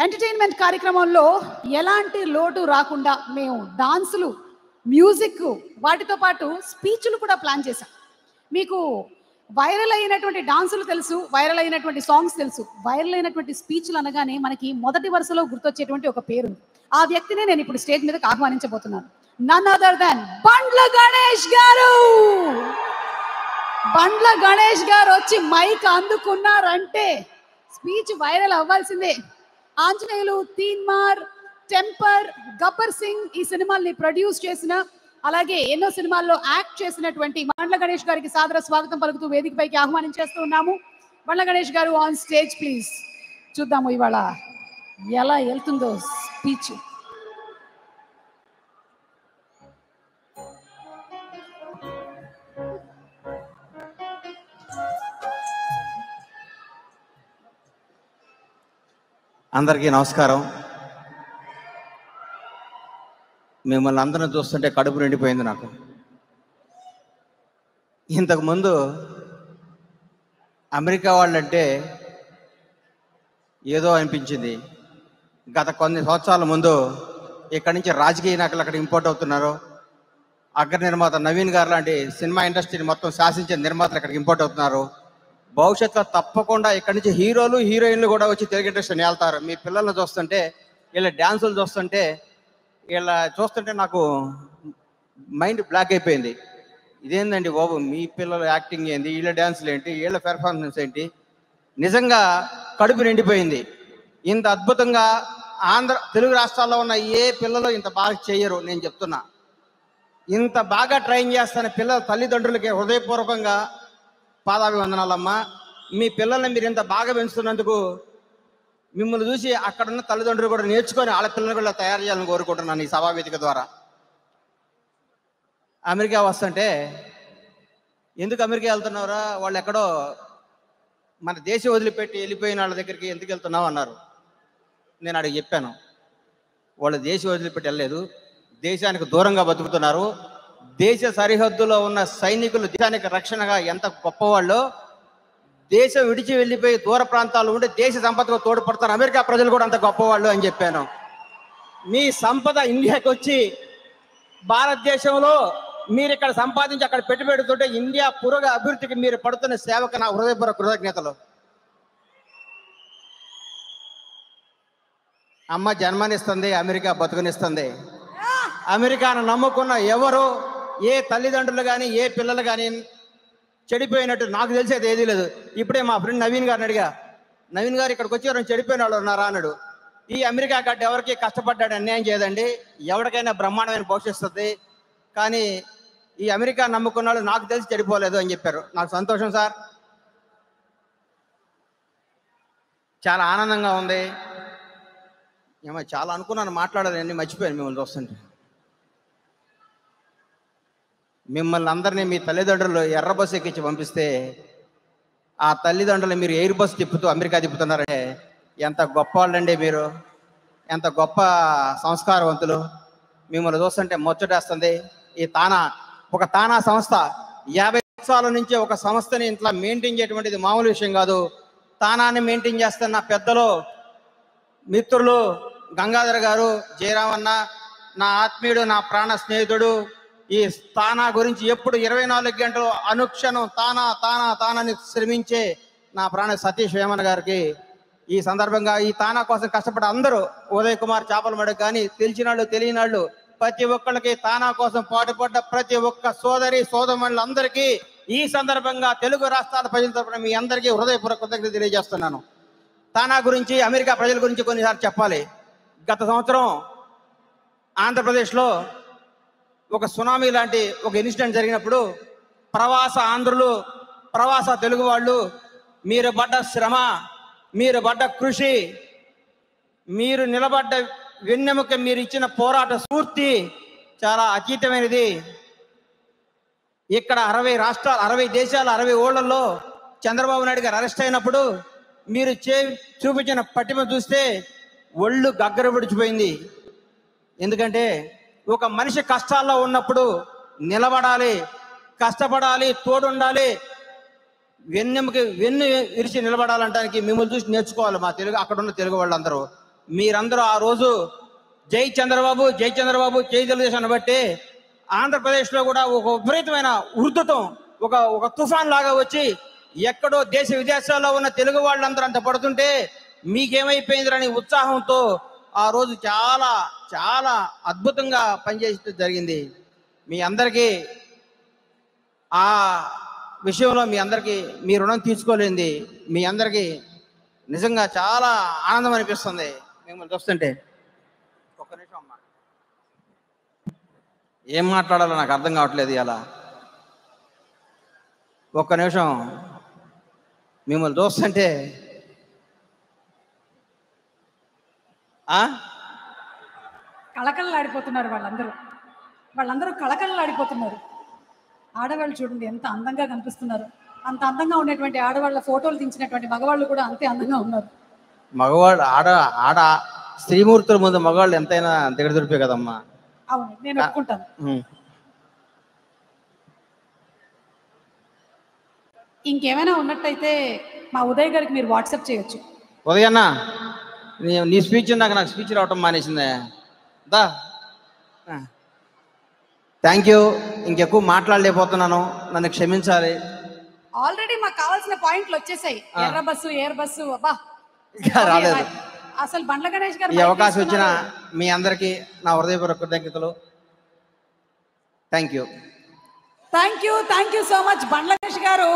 Entertainment కార్యక్రమంలో ఎలాంటి లోటు రాకుండా మేము డాన్సులు, మ్యూజిక్ వాటితో పాటు స్పీచ్లు కూడా ప్లాన్ చేశాం. మీకు వైరల్ అయినటువంటి డాన్సులు తెలుసు, వైరల్ అయినటువంటి సాంగ్స్ తెలుసు. వైరల్ అయినటువంటి స్పీచ్లు అనగానే మనకి మొదటి వరుసలో గుర్తొచ్చేటువంటి ఒక పేరు. ఆ వ్యక్తినే నేను ఇప్పుడు స్టేజ్ మీదకి ఆహ్వానించబోతున్నాను. None other then Bandla Ganesh గారు. బండ్ల గణేష్ గారు వచ్చి మైక్ అందుకున్నారంటే స్పీచ్ వైరల్ అవ్వాల్సిందే. ఆంజనేయులు, తీన్మార్, టెంపర్, గబ్బర్ సింగ్ ఈ సినిమాల్ని ప్రొడ్యూస్ చేసిన, అలాగే ఎన్నో సినిమాల్లో యాక్ట్ చేసినటువంటి బండ్ల గణేష్ గారికి సాదర స్వాగతం పలుకుతూ వేదికపైకి ఆహ్వానించేస్తూ ఉన్నాము. బండ్ల గణేష్ గారు ఆన్ స్టేజ్ ప్లీజ్. చూద్దాము ఇవాళ ఎలా వెళ్తుందో స్పీచ్. అందరికీ నమస్కారం. మిమ్మల్ని అందరిని చూస్తుంటే కడుపు నిండిపోయింది నాకు. ఇంతకుముందు అమెరికా వాళ్ళంటే ఏదో అనిపించింది. గత కొన్ని సంవత్సరాల ముందు ఇక్కడి నుంచి రాజకీయ నాయకులు అక్కడ ఇంపోర్ట్ అవుతున్నారు. అగ్ర నిర్మాత నవీన్ గారు లాంటి సినిమా ఇండస్ట్రీని మొత్తం శాసించే నిర్మాతలు ఇక్కడికి ఇంపోర్ట్ అవుతున్నారు. భవిష్యత్తులో తప్పకుండా ఇక్కడి నుంచి హీరోలు, హీరోయిన్లు కూడా వచ్చి తెలుగు ఇండస్ట్రీని వెళ్తారు. మీ పిల్లల్ని చూస్తుంటే, వీళ్ళ డ్యాన్సులు చూస్తుంటే, వీళ్ళ చూస్తుంటే నాకు మైండ్ బ్లాక్ అయిపోయింది. ఇదేందండి బాబు, మీ పిల్లల యాక్టింగ్ ఏంటి, వీళ్ళ డ్యాన్సులు ఏంటి, వీళ్ళ పెర్ఫార్మెన్స్ ఏంటి? నిజంగా కడుపు నిండిపోయింది. ఇంత అద్భుతంగా తెలుగు రాష్ట్రాల్లో ఉన్న ఏ పిల్లలు ఇంత బాగా చేయరు. నేను చెప్తున్నా, ఇంత బాగా ట్రైన్ చేస్తున్న పిల్లల తల్లిదండ్రులకి హృదయపూర్వకంగా పాదాభివందనాలమ్మా. మీ పిల్లల్ని మీరు ఇంత బాగా పెంచుతున్నందుకు మిమ్మల్ని చూసి అక్కడున్న తల్లిదండ్రులు కూడా నేర్చుకొని వాళ్ళ పిల్లల్ని కూడా తయారు చేయాలని కోరుకుంటున్నాను ఈ సభావేదిక ద్వారా. అమెరికా వస్తుంటే, ఎందుకు అమెరికా వెళ్తున్నారా, వాళ్ళు ఎక్కడో మన దేశం వదిలిపెట్టి వెళ్ళిపోయిన వాళ్ళ దగ్గరికి ఎందుకు వెళ్తున్నావు అన్నారు. నేను అడిగి చెప్పాను, వాళ్ళు దేశం వదిలిపెట్టి వెళ్ళలేదు, దేశానికి దూరంగా బతుకుతున్నారు. దేశ సరిహద్దులో ఉన్న సైనికులు దేశానికి రక్షణగా ఎంత గొప్పవాళ్ళు, దేశం విడిచి వెళ్ళిపోయి దూర ప్రాంతాల్లో ఉండి దేశ సంపదకు తోడ్పడతారు. అమెరికా ప్రజలు కూడా అంత గొప్పవాళ్ళు అని చెప్పాను. మీ సంపద ఇండియాకి వచ్చి భారతదేశంలో మీరు ఇక్కడ సంపాదించి అక్కడ పెట్టుబడుతుంటే ఇండియా పురోగ అభివృద్ధికి మీరు పడుతున్న సేవకు నా హృదయపూర్వక కృతజ్ఞతలు. అమ్మ జన్మనిస్తుంది, అమెరికా బతుకునిస్తుంది. అమెరికాను నమ్ముకున్న ఎవరు, ఏ తల్లిదండ్రులు కానీ ఏ పిల్లలు కానీ చెడిపోయినట్టు నాకు తెలిసేది ఏదీ లేదు. ఇప్పుడే మా ఫ్రెండ్ నవీన్ గారిని అడిగా, నవీన్ గారు ఇక్కడికి వచ్చి ఎవరైనా చెడిపోయిన వాళ్ళు ఉన్నారా అన్నాడు. ఈ అమెరికా గడ్డ ఎవరికి కష్టపడ్డాడు అన్యాయం చేయదండి, ఎవరికైనా బ్రహ్మాండమైన భవిష్యత్తు. కానీ ఈ అమెరికా నమ్ముకున్న వాళ్ళు నాకు తెలిసి చెడిపోలేదు అని చెప్పారు. నాకు సంతోషం సార్, చాలా ఆనందంగా ఉంది. ఏమో చాలా అనుకున్నాను, మాట్లాడాలి అన్నీ మర్చిపోయాను మిమ్మల్ని చూస్తుంటే. మిమ్మల్ని అందరినీ మీ తల్లిదండ్రులు ఎర్ర బస్సు ఎక్కించి పంపిస్తే ఆ తల్లిదండ్రులు మీరు ఎయిర్ బస్ తిప్పుతూ అమెరికా తిప్పుతున్నారంటే ఎంత గొప్ప వాళ్ళండి మీరు, ఎంత గొప్ప సంస్కారవంతులు. మిమ్మల్ని చూస్తుంటే ముచ్చటేస్తుంది. ఈ ఒక తానా సంస్థ 50 సంవత్సరాల నుంచి ఒక సంస్థని ఇంట్లో మెయింటైన్ చేయటువంటిది మామూలు విషయం కాదు. తానాన్ని మెయింటైన్ చేస్తున్న పెద్దలు, మిత్రులు గంగాధర్ గారు, జయరామన్న, నా ఆత్మీయుడు, నా ప్రాణ స్నేహితుడు, ఈ తానా గురించి ఎప్పుడు 24 గంటలు అనుక్షణం తానాని శ్రమించే నా ప్రాణ సతీష్ వేమన్న గారికి ఈ సందర్భంగా, ఈ తానా కోసం కష్టపడే అందరూ, ఉదయ్ కుమార్ చేపలమడికి కానీ తెలిసిన వాళ్ళు తెలియని వాళ్ళు ప్రతి ఒక్కళ్ళకి, తానా కోసం పాటుపడ్డ ప్రతి ఒక్క సోదరి సోదరులందరికీ ఈ సందర్భంగా తెలుగు రాష్ట్రాల ప్రజల తరపున మీ అందరికీ హృదయపూర్వక కృతజ్ఞత తెలియజేస్తున్నాను. తానా గురించి, అమెరికా ప్రజల గురించి కొన్నిసార్లు చెప్పాలి. గత సంవత్సరం ఆంధ్రప్రదేశ్లో ఒక సునామీ లాంటి ఒక ఇన్సిడెంట్ జరిగినప్పుడు ప్రవాస ఆంధ్రులు, ప్రవాస తెలుగు వాళ్ళు, మీరు పడ్డ శ్రమ, మీరు పడ్డ కృషి, మీరు నిలబడ్డ వెన్నెముక, మీరు ఇచ్చిన పోరాట స్ఫూర్తి చాలా అతీతమైనది. ఇక్కడ 60 రాష్ట్రాలు, 60 దేశాలు, 60 ఊళ్ళల్లో చంద్రబాబు నాయుడు గారు అరెస్ట్ అయినప్పుడు మీరు చూపించిన పట్టిమ చూస్తే ఒళ్ళు గగ్గర విడిచిపోయింది. ఎందుకంటే ఒక మనిషి కష్టాల్లో ఉన్నప్పుడు నిలబడాలి, కష్టపడాలి, తోడుండాలి, వెన్నెముకి వెన్ను విరిచి నిలబడాలంటానికి మిమ్మల్ని చూసి నేర్చుకోవాలి మా తెలుగు, అక్కడ ఉన్న తెలుగు వాళ్ళందరూ. మీరందరూ ఆ రోజు జై చంద్రబాబు జై చంద్రబాబు జై తెలుగుదేశం బట్టి ఆంధ్రప్రదేశ్లో కూడా ఒక విపరీతమైన ఉధృతం, ఒక తుఫాన్ లాగా వచ్చి ఎక్కడో దేశ విదేశాల్లో ఉన్న తెలుగు వాళ్ళందరూ అంత పడుతుంటే మీకేమైపోయిందని ఉత్సాహంతో ఆ రోజు చాలా చాలా అద్భుతంగా పనిచేయడం జరిగింది. మీ అందరికీ ఆ విషయంలో మీ రుణం తీర్చుకోలేంది. మీ అందరికీ నిజంగా చాలా ఆనందం అనిపిస్తుంది మిమ్మల్ని చూస్తుంటే. ఒక్క నిమిషం అమ్మా, ఏం మాట్లాడాలో నాకు అర్థం కావట్లేదు ఇలా. ఒక్క నిమిషం, మిమ్మల్ని చూస్తుంటే కళకళలాడిపోతున్నారు వాళ్ళందరూ కళకళలాడిపోతున్నారు. ఆడవాళ్ళు చూడండి ఎంత అందంగా కనిపిస్తున్నారు. అంత అందంగా ఉండేటువంటి ఆడవాళ్ళ ఫోటోలు తీసినటువంటి మగవాళ్ళు కూడా అంతే అందంగా ఉన్నారు. మగవాళ్ళు ఆడ స్త్రీమూర్తుల ముందు మగవాళ్ళు ఎంతైనా దగ్గర దొరికే కదమ్మా. అవును, నేను ఒప్పుకుంటాను. ఇంకేమైనా ఉన్నట్టయితే మా ఉదయ్ గారికి మీరు వాట్సాప్ చేయొచ్చు. ఉదయన్న, నీ స్పీచ్ నాకు స్పీచ్ రావటం మానేసిందే. దా, థ్యాంక్ యూ. ఇంకెక్కువ మాట్లాడలేకపోతున్నాను, నన్ను క్షమించాలి. ఆల్రెడీ మాకు కావాల్సిన పాయింట్లు వచ్చేసాయి. ఎర్ర బస్సు, ఎయిర్ బస్సు, అబ్బా రాలేదు. అసలు బండ్ల గణేష్ గారు ఈ అవకాశం ఇచ్చిన మీ అందరికీ నా హృదయపూర్వక కృతజ్ఞతలు. Thank you so much Bandla Ganesh గారు.